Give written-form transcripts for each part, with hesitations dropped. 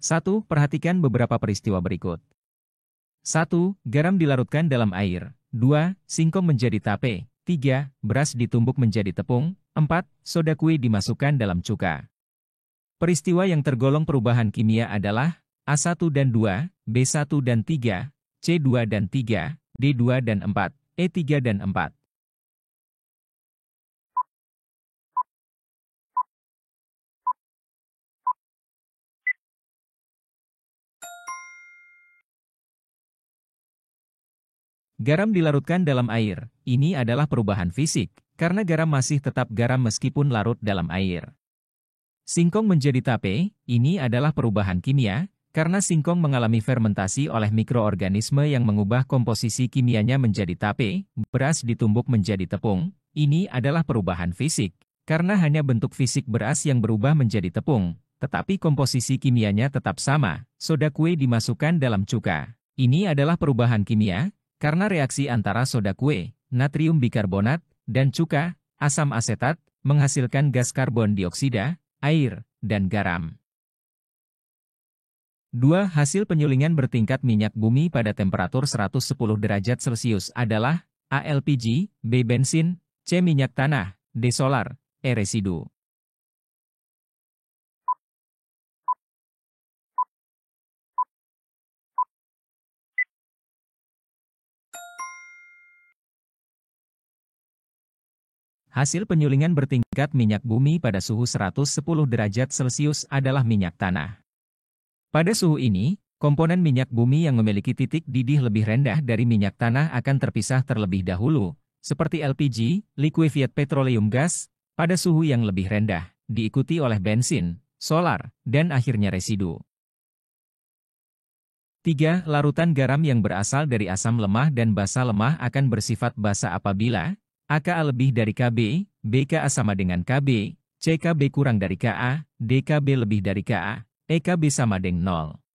1. Perhatikan beberapa peristiwa berikut. 1. Garam dilarutkan dalam air. 2. Singkong menjadi tape. 3. Beras ditumbuk menjadi tepung. 4. Soda kue dimasukkan dalam cuka. Peristiwa yang tergolong perubahan kimia adalah A1 dan 2, B1 dan 3, C2 dan 3, D2 dan 4, E3 dan 4. Garam dilarutkan dalam air. Ini adalah perubahan fisik, karena garam masih tetap garam meskipun larut dalam air. Singkong menjadi tape. Ini adalah perubahan kimia, karena singkong mengalami fermentasi oleh mikroorganisme yang mengubah komposisi kimianya menjadi tape. Beras ditumbuk menjadi tepung. Ini adalah perubahan fisik, karena hanya bentuk fisik beras yang berubah menjadi tepung, tetapi komposisi kimianya tetap sama. Soda kue dimasukkan dalam cuka. Ini adalah perubahan kimia, karena reaksi antara soda kue, natrium bikarbonat, dan cuka, asam asetat, menghasilkan gas karbon dioksida, air, dan garam. 2. Hasil penyulingan bertingkat minyak bumi pada temperatur 110 derajat Celcius adalah A. LPG, B. Bensin, C. Minyak tanah, D. Solar, E. Residu. Hasil penyulingan bertingkat minyak bumi pada suhu 110 derajat Celcius adalah minyak tanah. Pada suhu ini, komponen minyak bumi yang memiliki titik didih lebih rendah dari minyak tanah akan terpisah terlebih dahulu, seperti LPG, liquefied petroleum gas, pada suhu yang lebih rendah, diikuti oleh bensin, solar, dan akhirnya residu. 3. Larutan garam yang berasal dari asam lemah dan basa lemah akan bersifat basa apabila AKA lebih dari KB, BKA sama dengan KB, CKB kurang dari KA, DKB lebih dari KA, EKB sama dengan 0.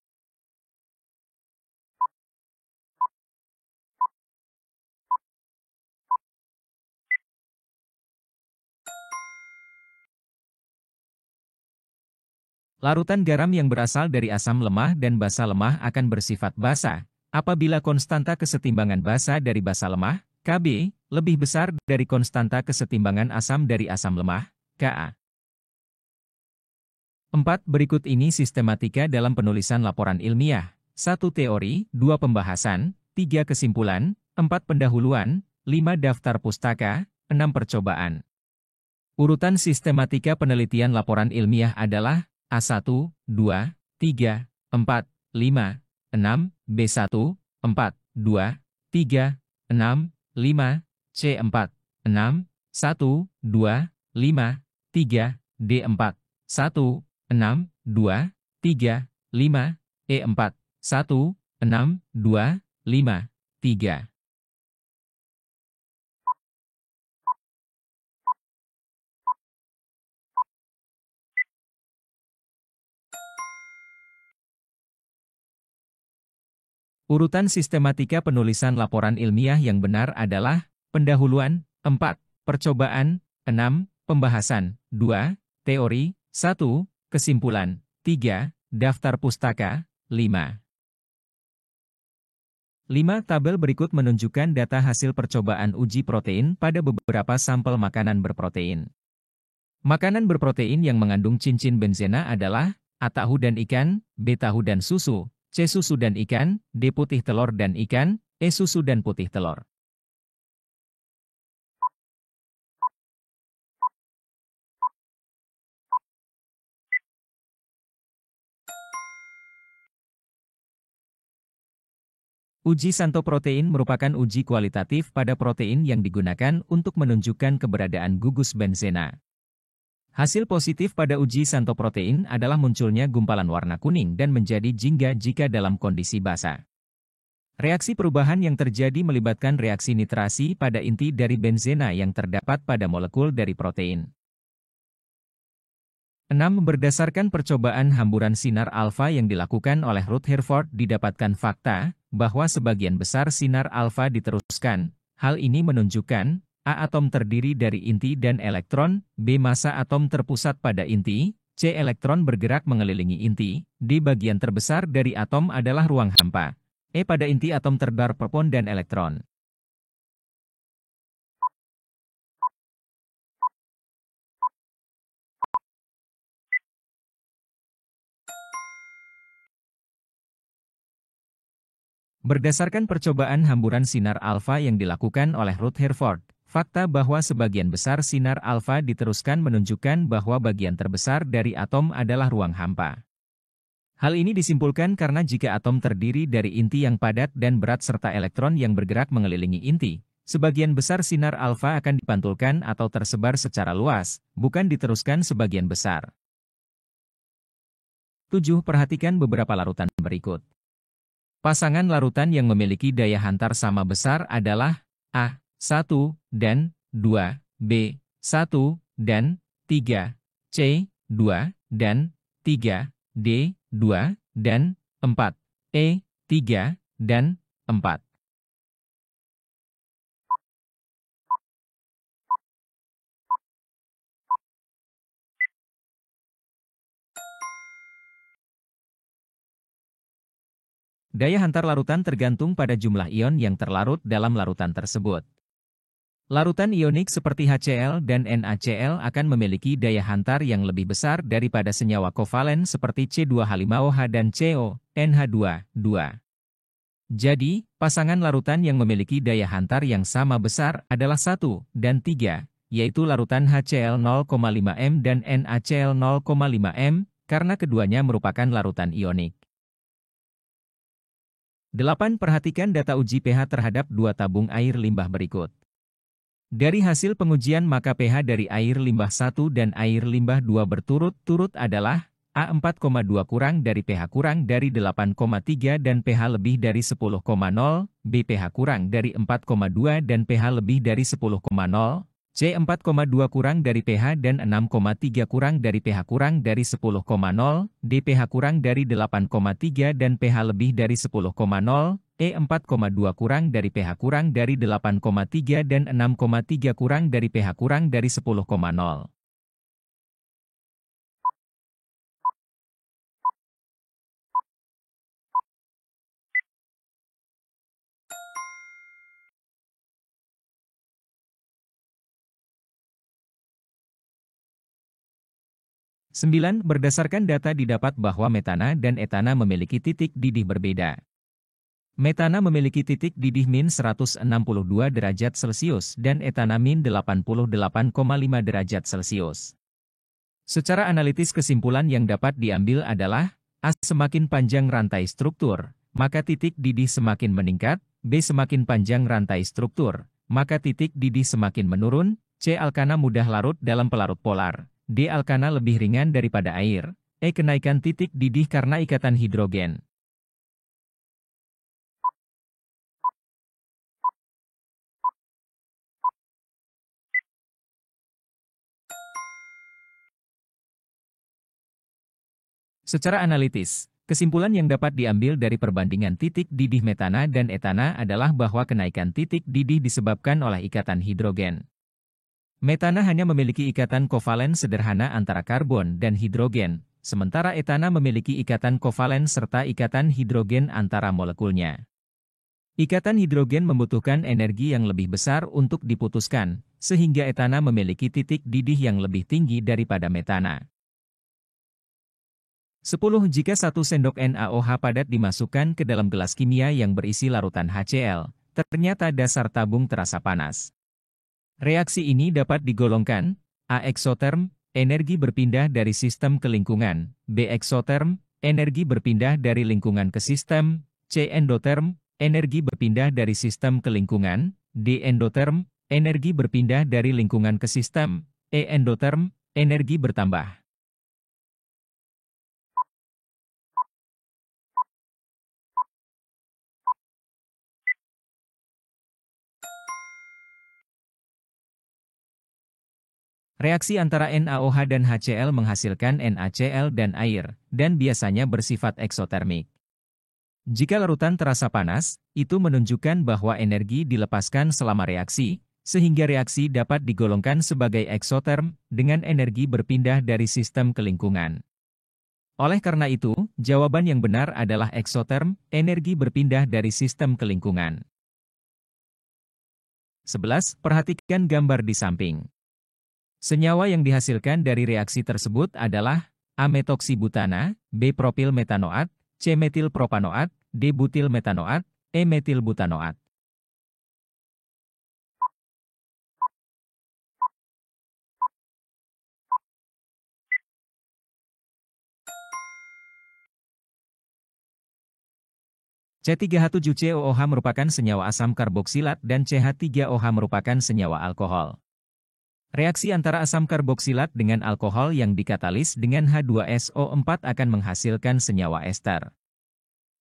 Larutan garam yang berasal dari asam lemah dan basa lemah akan bersifat basa, apabila konstanta kesetimbangan basa dari basa lemah, KB, lebih besar dari konstanta kesetimbangan asam dari asam lemah, Ka. 4. Berikut ini sistematika dalam penulisan laporan ilmiah. 1. Teori, 2. Pembahasan, 3. Kesimpulan, 4. Pendahuluan, 5. Daftar pustaka, 6. Percobaan. Urutan sistematika penelitian laporan ilmiah adalah A1, 2, 3, 4, 5, 6, B1, 4, 2, 3, 6, 5, C4, 6, 1, 2, 5, 3, D4, 1, 6, 2, 3, 5, E4, 1, 6, 2, 5, 3. Urutan sistematika penulisan laporan ilmiah yang benar adalah pendahuluan, 4, percobaan, 6, pembahasan, 2, teori, 1, kesimpulan, 3, daftar pustaka, 5. 5. Tabel berikut menunjukkan data hasil percobaan uji protein pada beberapa sampel makanan berprotein. Makanan berprotein yang mengandung cincin benzena adalah A. Tahu dan ikan, B. Tahu dan susu, C. Susu dan ikan, D. Putih telur dan ikan, E. Susu dan putih telur. Uji Santo protein merupakan uji kualitatif pada protein yang digunakan untuk menunjukkan keberadaan gugus benzena. Hasil positif pada uji Santo protein adalah munculnya gumpalan warna kuning dan menjadi jingga jika dalam kondisi basah. Reaksi perubahan yang terjadi melibatkan reaksi nitrasi pada inti dari benzena yang terdapat pada molekul dari protein. 6. Berdasarkan percobaan hamburan sinar alfa yang dilakukan oleh Rutherford didapatkan fakta bahwa sebagian besar sinar alfa diteruskan. Hal ini menunjukkan A. Atom terdiri dari inti dan elektron, B. Massa atom terpusat pada inti, C. Elektron bergerak mengelilingi inti. D. Bagian terbesar dari atom adalah ruang hampa. E. Pada inti atom terdapat proton dan elektron. Berdasarkan percobaan hamburan sinar alfa yang dilakukan oleh Rutherford, fakta bahwa sebagian besar sinar alfa diteruskan menunjukkan bahwa bagian terbesar dari atom adalah ruang hampa. Hal ini disimpulkan karena jika atom terdiri dari inti yang padat dan berat serta elektron yang bergerak mengelilingi inti, sebagian besar sinar alfa akan dipantulkan atau tersebar secara luas, bukan diteruskan sebagian besar. 7. Perhatikan beberapa larutan berikut. Pasangan larutan yang memiliki daya hantar sama besar adalah A, 1, dan 2, B, 1, dan 3, C, 2, dan 3, D, 2, dan 4, E, 3, dan 4. Daya hantar larutan tergantung pada jumlah ion yang terlarut dalam larutan tersebut. Larutan ionik seperti HCl dan NaCl akan memiliki daya hantar yang lebih besar daripada senyawa kovalen seperti C2H5OH dan CO, NH2, 2. Jadi, pasangan larutan yang memiliki daya hantar yang sama besar adalah 1 dan 3, yaitu larutan HCl 0,5 m dan NaCl 0,5 m, karena keduanya merupakan larutan ionik. 8. Perhatikan data uji pH terhadap 2 tabung air limbah berikut. Dari hasil pengujian maka pH dari air limbah 1 dan air limbah 2 berturut-turut adalah A4,2 kurang dari pH kurang dari 8,3 dan pH lebih dari 10,0, B pH kurang dari 4,2 dan pH lebih dari 10,0, C 4,2 kurang dari pH dan 6,3 kurang dari pH kurang dari 10,0, D pH kurang dari 8,3 dan pH lebih dari 10,0, E 4,2 kurang dari pH kurang dari 8,3 dan 6,3 kurang dari pH kurang dari 10,0. 9. Berdasarkan data didapat bahwa metana dan etana memiliki titik didih berbeda. Metana memiliki titik didih min 162 derajat Celcius dan etana min 88,5 derajat Celcius. Secara analitis kesimpulan yang dapat diambil adalah, A. Semakin panjang rantai struktur, maka titik didih semakin meningkat, B. Semakin panjang rantai struktur, maka titik didih semakin menurun, C. Alkana mudah larut dalam pelarut polar, D. Alkana lebih ringan daripada air, E. Kenaikan titik didih karena ikatan hidrogen. Secara analitis, kesimpulan yang dapat diambil dari perbandingan titik didih metana dan etana adalah bahwa kenaikan titik didih disebabkan oleh ikatan hidrogen. Metana hanya memiliki ikatan kovalen sederhana antara karbon dan hidrogen, sementara etana memiliki ikatan kovalen serta ikatan hidrogen antara molekulnya. Ikatan hidrogen membutuhkan energi yang lebih besar untuk diputuskan, sehingga etana memiliki titik didih yang lebih tinggi daripada metana. 10. Jika 1 sendok NaOH padat dimasukkan ke dalam gelas kimia yang berisi larutan HCl, ternyata dasar tabung terasa panas. Reaksi ini dapat digolongkan, A. Eksoterm, energi berpindah dari sistem ke lingkungan, B. Eksoterm, energi berpindah dari lingkungan ke sistem, C. Endoterm, energi berpindah dari sistem ke lingkungan, D. Endoterm, energi berpindah dari lingkungan ke sistem, E. Endoterm, energi bertambah. Reaksi antara NaOH dan HCl menghasilkan NaCl dan air, dan biasanya bersifat eksotermik. Jika larutan terasa panas, itu menunjukkan bahwa energi dilepaskan selama reaksi, sehingga reaksi dapat digolongkan sebagai eksoterm dengan energi berpindah dari sistem ke lingkungan. Oleh karena itu, jawaban yang benar adalah eksoterm, energi berpindah dari sistem ke lingkungan. 11. Perhatikan gambar di samping. Senyawa yang dihasilkan dari reaksi tersebut adalah A. Metoksibutana, B. Propil metanoat, C. Metil propanoat, D. Butil metanoat, E. Metil butanoat. C3H7COOH merupakan senyawa asam karboksilat dan CH3OH merupakan senyawa alkohol. Reaksi antara asam karboksilat dengan alkohol yang dikatalis dengan H2SO4 akan menghasilkan senyawa ester.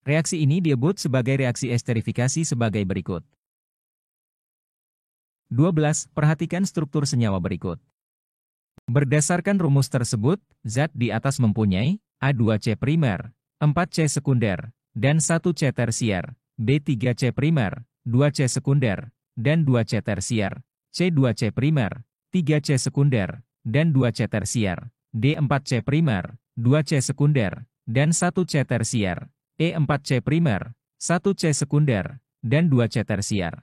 Reaksi ini disebut sebagai reaksi esterifikasi sebagai berikut. 12. Perhatikan struktur senyawa berikut. Berdasarkan rumus tersebut, zat di atas mempunyai A2C primer, 4C sekunder, dan 1C tersier, B3C primer, 2C sekunder, dan 2C tersier, C2C primer, 3C sekunder, dan 2C tersier, D4C primer, 2C sekunder, dan 1C tersier, E4C primer, 1C sekunder, dan 2C tersier.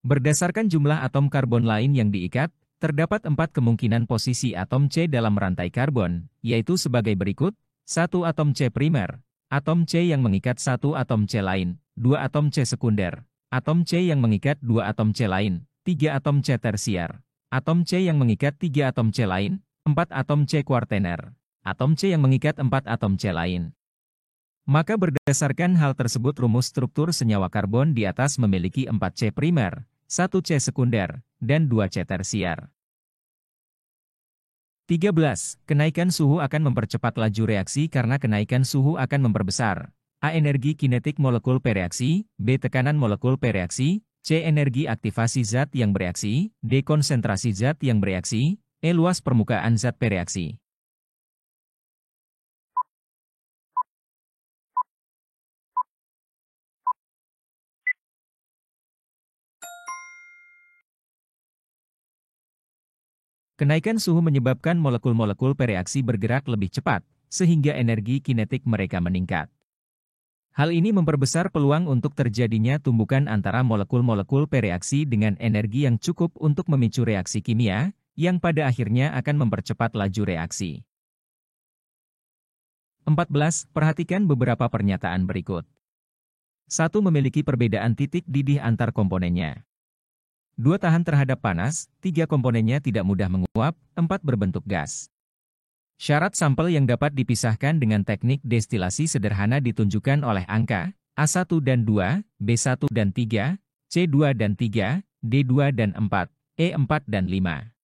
Berdasarkan jumlah atom karbon lain yang diikat, terdapat 4 kemungkinan posisi atom C dalam rantai karbon, yaitu sebagai berikut: 1 atom C primer, atom C yang mengikat 1 atom C lain, 2 atom C sekunder, atom C yang mengikat 2 atom C lain, 3 atom C tersier, atom C yang mengikat 3 atom C lain, 4 atom C kuartener, atom C yang mengikat 4 atom C lain. Maka berdasarkan hal tersebut rumus struktur senyawa karbon di atas memiliki 4C primer, 1C sekunder, dan 2C tersier. 13. Kenaikan suhu akan mempercepat laju reaksi karena kenaikan suhu akan memperbesar A. Energi kinetik molekul per reaksi, B. Tekanan molekul per reaksi, C. Energi aktivasi zat yang bereaksi, D. Konsentrasi zat yang bereaksi, E. Luas permukaan zat per reaksi. Kenaikan suhu menyebabkan molekul-molekul per reaksi bergerak lebih cepat, sehingga energi kinetik mereka meningkat. Hal ini memperbesar peluang untuk terjadinya tumbukan antara molekul-molekul per reaksi dengan energi yang cukup untuk memicu reaksi kimia, yang pada akhirnya akan mempercepat laju reaksi. 14. Perhatikan beberapa pernyataan berikut. 1. Memiliki perbedaan titik didih antar komponennya. 2. Tahan terhadap panas, 3. Komponennya tidak mudah menguap, 4. Berbentuk gas. Syarat sampel yang dapat dipisahkan dengan teknik destilasi sederhana ditunjukkan oleh angka A1 dan 2, B1 dan 3, C2 dan 3, D2 dan 4, E4 dan 5.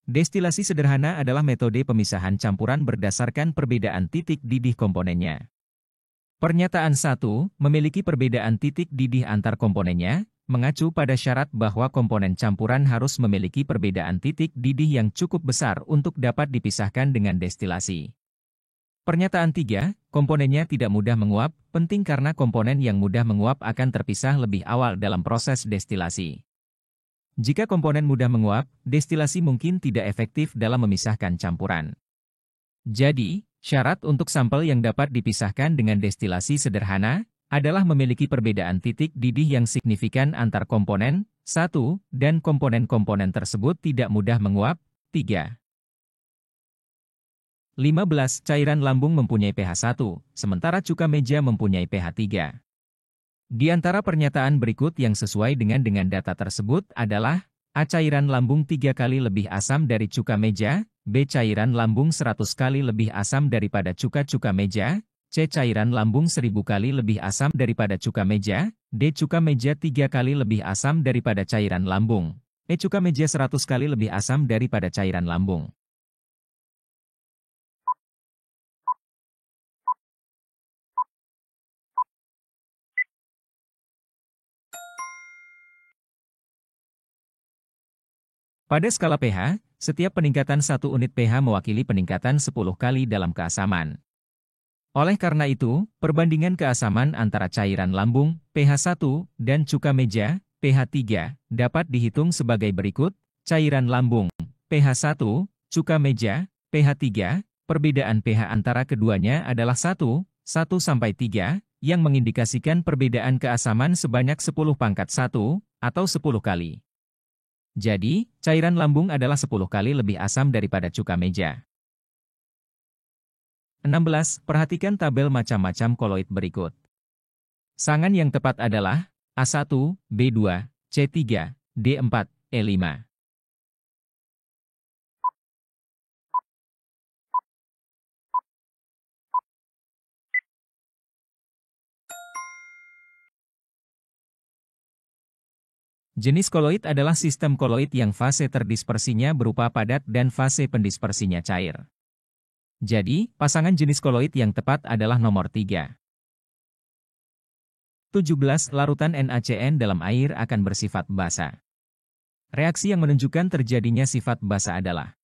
Destilasi sederhana adalah metode pemisahan campuran berdasarkan perbedaan titik didih komponennya. Pernyataan 1, memiliki perbedaan titik didih antar komponennya, mengacu pada syarat bahwa komponen campuran harus memiliki perbedaan titik didih yang cukup besar untuk dapat dipisahkan dengan destilasi. Pernyataan 3, komponennya tidak mudah menguap, penting karena komponen yang mudah menguap akan terpisah lebih awal dalam proses destilasi. Jika komponen mudah menguap, destilasi mungkin tidak efektif dalam memisahkan campuran. Jadi, syarat untuk sampel yang dapat dipisahkan dengan destilasi sederhana adalah memiliki perbedaan titik didih yang signifikan antar komponen, 1, dan komponen-komponen tersebut tidak mudah menguap, 3. 15. Cairan lambung mempunyai pH 1, sementara cuka meja mempunyai pH 3. Di antara pernyataan berikut yang sesuai dengan data tersebut adalah A. Cairan lambung 3 kali lebih asam dari cuka meja, B. Cairan lambung 100 kali lebih asam daripada cuka meja, C. Cairan lambung 1000 kali lebih asam daripada cuka meja, D. Cuka meja 3 kali lebih asam daripada cairan lambung, E. Cuka meja 100 kali lebih asam daripada cairan lambung. Pada skala pH, setiap peningkatan 1 unit pH mewakili peningkatan 10 kali dalam keasaman. Oleh karena itu, perbandingan keasaman antara cairan lambung, pH 1, dan cuka meja, pH 3, dapat dihitung sebagai berikut. Cairan lambung, pH 1, cuka meja, pH 3, perbedaan pH antara keduanya adalah 1,1–3, yang mengindikasikan perbedaan keasaman sebanyak 10⁻⁻⁻⁻, atau 10 kali. Jadi, cairan lambung adalah 10 kali lebih asam daripada cuka meja. 16. Perhatikan tabel macam-macam koloid berikut. Sangan yang tepat adalah A1, B2, C3, D4, E5. Jenis koloid adalah sistem koloid yang fase terdispersinya berupa padat dan fase pendispersinya cair. Jadi, pasangan jenis koloid yang tepat adalah nomor 3. 17. Larutan NaCN dalam air akan bersifat basa. Reaksi yang menunjukkan terjadinya sifat basa adalah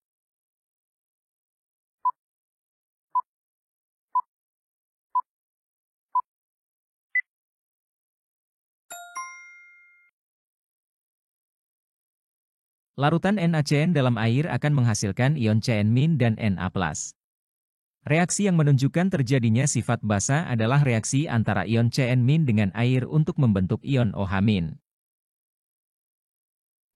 larutan NaCN dalam air akan menghasilkan ion Cn- dan Na+. Reaksi yang menunjukkan terjadinya sifat basa adalah reaksi antara ion Cn- dengan air untuk membentuk ion OH-.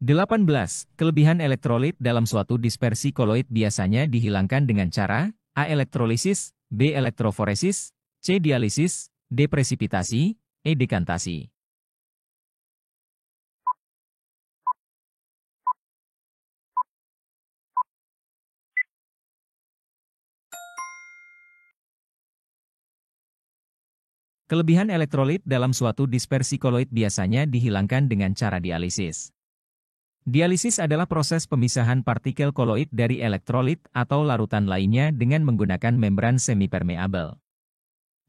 18. Kelebihan elektrolit dalam suatu dispersi koloid biasanya dihilangkan dengan cara A. Elektrolisis, B. Elektroforesis, C. Dialisis, D. Presipitasi, E. Dekantasi. Kelebihan elektrolit dalam suatu dispersi koloid biasanya dihilangkan dengan cara dialisis. Dialisis adalah proses pemisahan partikel koloid dari elektrolit atau larutan lainnya dengan menggunakan membran semipermeabel.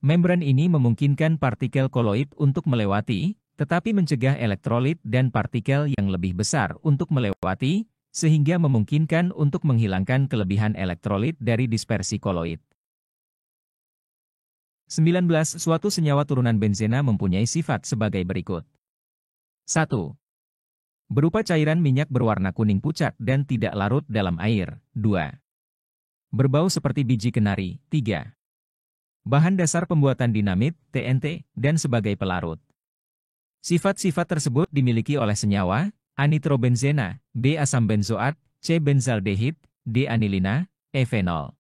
Membran ini memungkinkan partikel koloid untuk melewati, tetapi mencegah elektrolit dan partikel yang lebih besar untuk melewati, sehingga memungkinkan untuk menghilangkan kelebihan elektrolit dari dispersi koloid. 19. Suatu senyawa turunan benzena mempunyai sifat sebagai berikut. 1. Berupa cairan minyak berwarna kuning pucat dan tidak larut dalam air. 2. Berbau seperti biji kenari. 3. Bahan dasar pembuatan dinamit, TNT, dan sebagai pelarut. Sifat-sifat tersebut dimiliki oleh senyawa A. Nitrobenzena, B. Asam benzoat, C. Benzaldehid, D. Anilina, E. Fenol.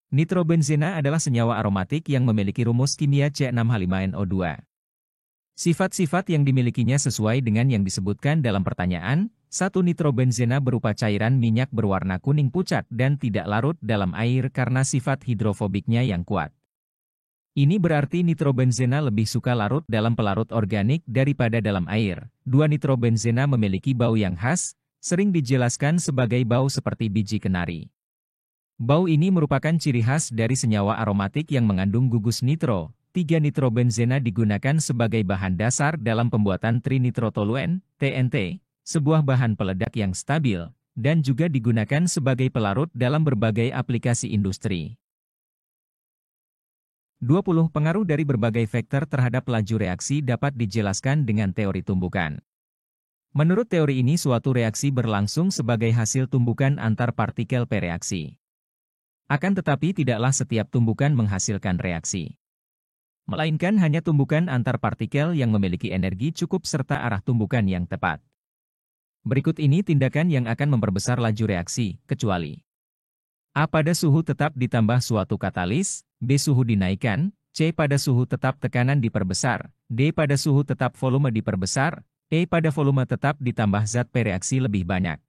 Nitrobenzena adalah senyawa aromatik yang memiliki rumus kimia C6H5NO2. Sifat-sifat yang dimilikinya sesuai dengan yang disebutkan dalam pertanyaan. 1. Nitrobenzena berupa cairan minyak berwarna kuning pucat dan tidak larut dalam air karena sifat hidrofobiknya yang kuat. Ini berarti nitrobenzena lebih suka larut dalam pelarut organik daripada dalam air. 2. Nitrobenzena memiliki bau yang khas, sering dijelaskan sebagai bau seperti biji kenari. Bau ini merupakan ciri khas dari senyawa aromatik yang mengandung gugus nitro. 3. Nitrobenzena digunakan sebagai bahan dasar dalam pembuatan trinitrotoluen, TNT, sebuah bahan peledak yang stabil, dan juga digunakan sebagai pelarut dalam berbagai aplikasi industri. 20. Pengaruh dari berbagai faktor terhadap laju reaksi dapat dijelaskan dengan teori tumbukan. Menurut teori ini suatu reaksi berlangsung sebagai hasil tumbukan antar partikel per reaksi. Akan tetapi tidaklah setiap tumbukan menghasilkan reaksi, melainkan hanya tumbukan antar partikel yang memiliki energi cukup serta arah tumbukan yang tepat. Berikut ini tindakan yang akan memperbesar laju reaksi, kecuali A. Pada suhu tetap ditambah suatu katalis, B. Suhu dinaikkan, C. Pada suhu tetap tekanan diperbesar, D. Pada suhu tetap volume diperbesar, E. Pada volume tetap ditambah zat per reaksi lebih banyak.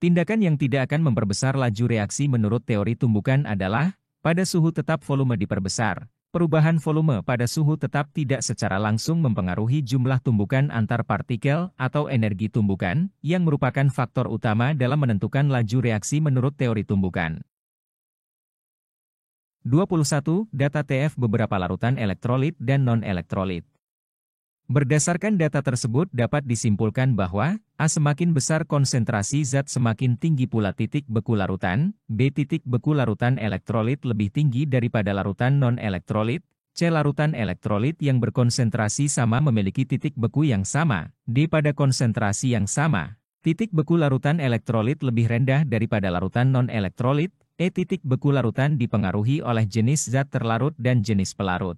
Tindakan yang tidak akan memperbesar laju reaksi menurut teori tumbukan adalah Pada suhu tetap volume diperbesar. Perubahan volume pada suhu tetap tidak secara langsung mempengaruhi jumlah tumbukan antar partikel atau energi tumbukan, yang merupakan faktor utama dalam menentukan laju reaksi menurut teori tumbukan. 21. Data TF beberapa larutan elektrolit dan non-elektrolit. Berdasarkan data tersebut dapat disimpulkan bahwa A semakin besar konsentrasi zat semakin tinggi pula titik beku larutan, B titik beku larutan elektrolit lebih tinggi daripada larutan non-elektrolit, C larutan elektrolit yang berkonsentrasi sama memiliki titik beku yang sama, D pada konsentrasi yang sama, titik beku larutan elektrolit lebih rendah daripada larutan non-elektrolit, E titik beku larutan dipengaruhi oleh jenis zat terlarut dan jenis pelarut.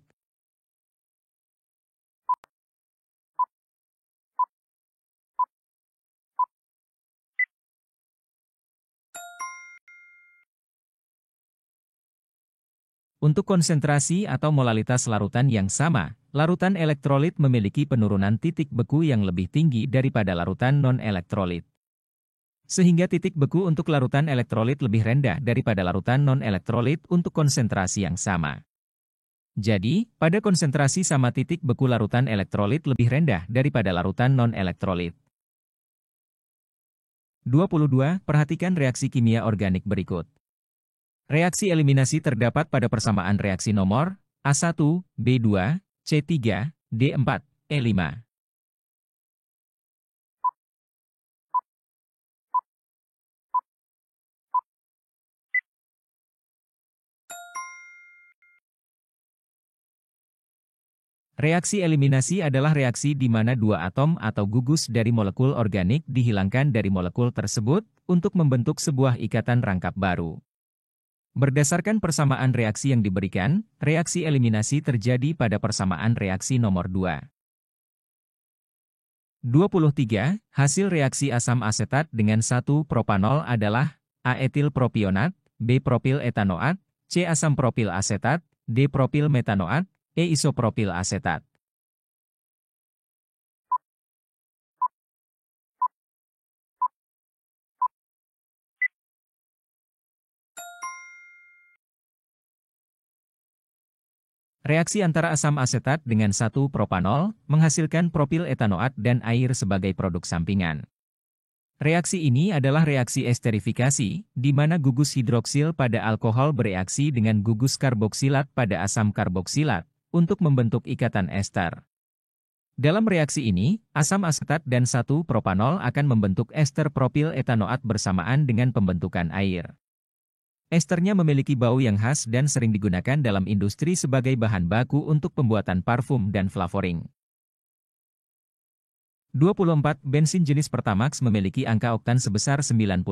Untuk konsentrasi atau molalitas larutan yang sama, larutan elektrolit memiliki penurunan titik beku yang lebih tinggi daripada larutan non-elektrolit. Sehingga titik beku untuk larutan elektrolit lebih rendah daripada larutan non-elektrolit untuk konsentrasi yang sama. Jadi, pada konsentrasi sama titik beku larutan elektrolit lebih rendah daripada larutan non-elektrolit. 22. Perhatikan reaksi kimia organik berikut. Reaksi eliminasi terdapat pada persamaan reaksi nomor A1, B2, C3, D4, E5. Reaksi eliminasi adalah reaksi di mana dua atom atau gugus dari molekul organik dihilangkan dari molekul tersebut untuk membentuk sebuah ikatan rangkap baru. Berdasarkan persamaan reaksi yang diberikan, reaksi eliminasi terjadi pada persamaan reaksi nomor 2. 23. Hasil reaksi asam asetat dengan 1 propanol adalah A etil propionat, B propil etanoat, C asam propil asetat, D propil metanoat, E isopropil asetat. Reaksi antara asam asetat dengan 1 propanol menghasilkan propil etanoat dan air sebagai produk sampingan. Reaksi ini adalah reaksi esterifikasi, di mana gugus hidroksil pada alkohol bereaksi dengan gugus karboksilat pada asam karboksilat untuk membentuk ikatan ester. Dalam reaksi ini, asam asetat dan 1 propanol akan membentuk ester propil etanoat bersamaan dengan pembentukan air. Esternya memiliki bau yang khas dan sering digunakan dalam industri sebagai bahan baku untuk pembuatan parfum dan flavoring. 24. Bensin jenis Pertamax memiliki angka oktan sebesar 92.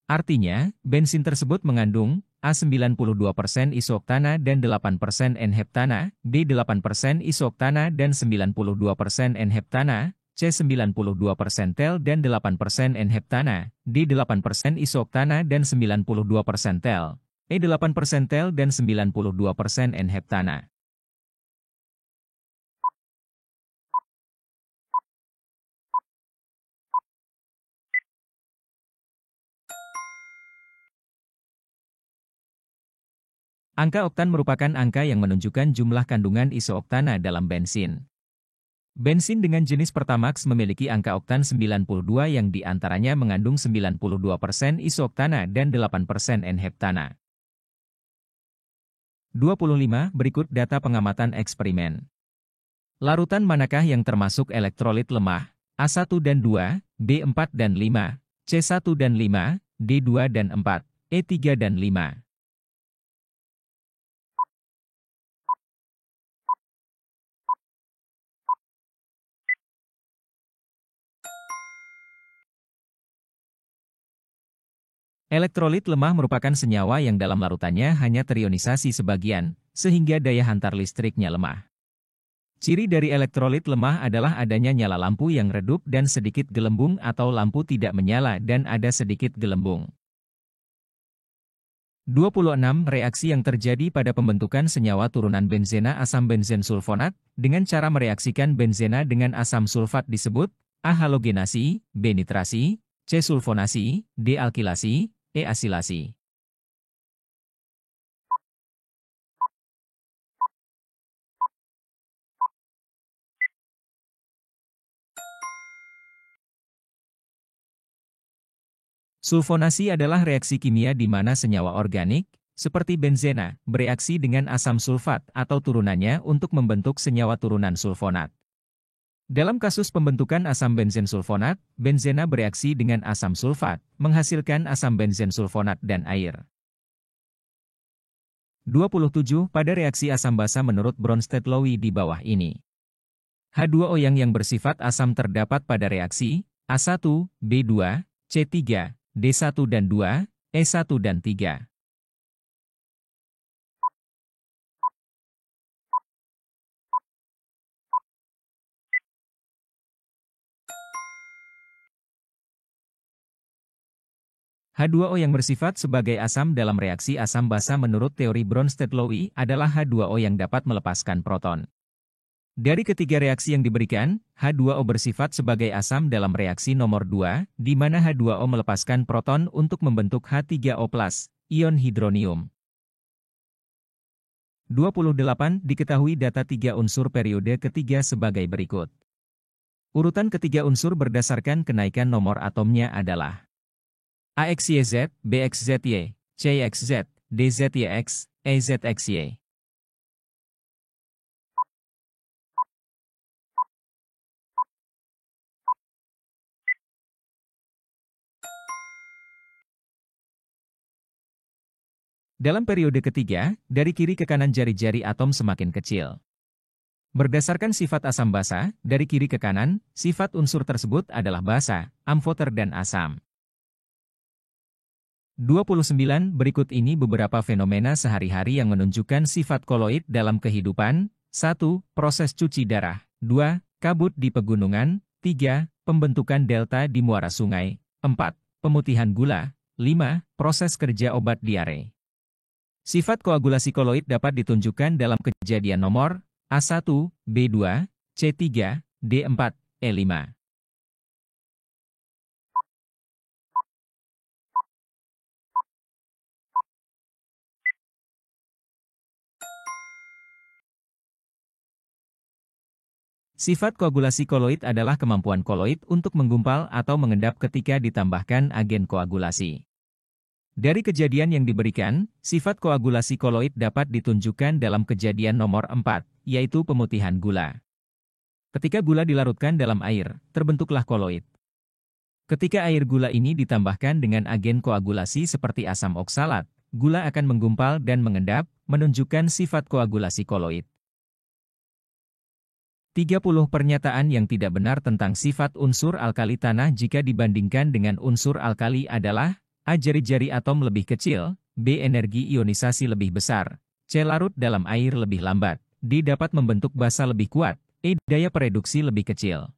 Artinya, bensin tersebut mengandung A 92% isooktana dan 8% N-heptana, B 8% isooktana dan 92% N-heptana, C 92% tel dan 8% N-heptana, D 8% isooktana dan 92% tel, E 8% tel dan 92% N-heptana. Angka oktan merupakan angka yang menunjukkan jumlah kandungan isooktana dalam bensin. Bensin dengan jenis Pertamax memiliki angka oktan 92 yang diantaranya mengandung 92% isooktana dan 8% N-heptana. 25. Berikut data pengamatan eksperimen. Larutan manakah yang termasuk elektrolit lemah? A1 dan 2, B4 dan 5, C1 dan 5, D2 dan 4, E3 dan 5. Elektrolit lemah merupakan senyawa yang dalam larutannya hanya terionisasi sebagian, sehingga daya hantar listriknya lemah. Ciri dari elektrolit lemah adalah adanya nyala lampu yang redup dan sedikit gelembung atau lampu tidak menyala dan ada sedikit gelembung. 26. Reaksi yang terjadi pada pembentukan senyawa turunan benzena asam benzen sulfonat, dengan cara mereaksikan benzena dengan asam sulfat disebut A. Halogenasi, B. Nitrasi, C. Sulfonasi, D. Alkilasi, E. Asilasi. Sulfonasi adalah reaksi kimia di mana senyawa organik, seperti benzena, bereaksi dengan asam sulfat atau turunannya untuk membentuk senyawa turunan sulfonat. Dalam kasus pembentukan asam benzen sulfonat, benzena bereaksi dengan asam sulfat, menghasilkan asam benzen sulfonat dan air. 27. Pada reaksi asam basa menurut Bronsted-Lowey di bawah ini. H2O yang bersifat asam terdapat pada reaksi A1, B2, C3, D1 dan 2, E1 dan 3. H2O yang bersifat sebagai asam dalam reaksi asam basa menurut teori Bronsted-Lowey adalah H2O yang dapat melepaskan proton. Dari ketiga reaksi yang diberikan, H2O bersifat sebagai asam dalam reaksi nomor 2, di mana H2O melepaskan proton untuk membentuk H3O+, ion hidronium. 28. Diketahui data 3 unsur periode ketiga sebagai berikut. Urutan ketiga unsur berdasarkan kenaikan nomor atomnya adalah AXYZ, BXZY, CXZ, DZYX, EZXY. Dalam periode ketiga, dari kiri ke kanan jari-jari atom semakin kecil. Berdasarkan sifat asam basa, dari kiri ke kanan, sifat unsur tersebut adalah basa, amfoter dan asam. 29. Berikut ini beberapa fenomena sehari-hari yang menunjukkan sifat koloid dalam kehidupan. 1. Proses cuci darah. 2. Kabut di pegunungan. 3. Pembentukan delta di muara sungai. 4. Pemutihan gula. 5. Proses kerja obat diare. Sifat koagulasi koloid dapat ditunjukkan dalam kejadian nomor A1, B2, C3, D4, E5. Sifat koagulasi koloid adalah kemampuan koloid untuk menggumpal atau mengendap ketika ditambahkan agen koagulasi. Dari kejadian yang diberikan, sifat koagulasi koloid dapat ditunjukkan dalam kejadian nomor 4, yaitu pemutihan gula. Ketika gula dilarutkan dalam air, terbentuklah koloid. Ketika air gula ini ditambahkan dengan agen koagulasi seperti asam oksalat, gula akan menggumpal dan mengendap, menunjukkan sifat koagulasi koloid. 30 pernyataan yang tidak benar tentang sifat unsur alkali tanah jika dibandingkan dengan unsur alkali adalah: A. Jari-jari atom lebih kecil, B. Energi ionisasi lebih besar, C. Larut dalam air lebih lambat, D. Dapat membentuk basa lebih kuat, E. Daya pereduksi lebih kecil.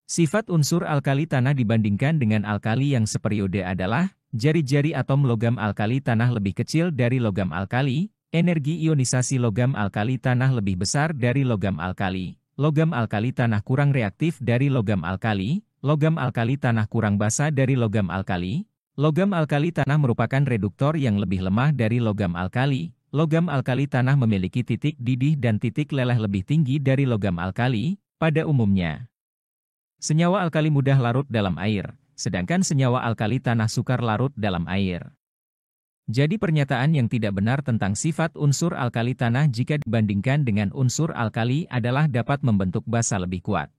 Sifat unsur alkali tanah dibandingkan dengan alkali yang seperiode adalah: jari-jari atom logam alkali tanah lebih kecil dari logam alkali, energi ionisasi logam alkali tanah lebih besar dari logam alkali tanah kurang reaktif dari logam alkali tanah kurang basa dari logam alkali tanah merupakan reduktor yang lebih lemah dari logam alkali tanah memiliki titik didih dan titik leleh lebih tinggi dari logam alkali, pada umumnya. Senyawa alkali mudah larut dalam air, sedangkan senyawa alkali tanah sukar larut dalam air. Jadi pernyataan yang tidak benar tentang sifat unsur alkali tanah jika dibandingkan dengan unsur alkali adalah dapat membentuk basa lebih kuat.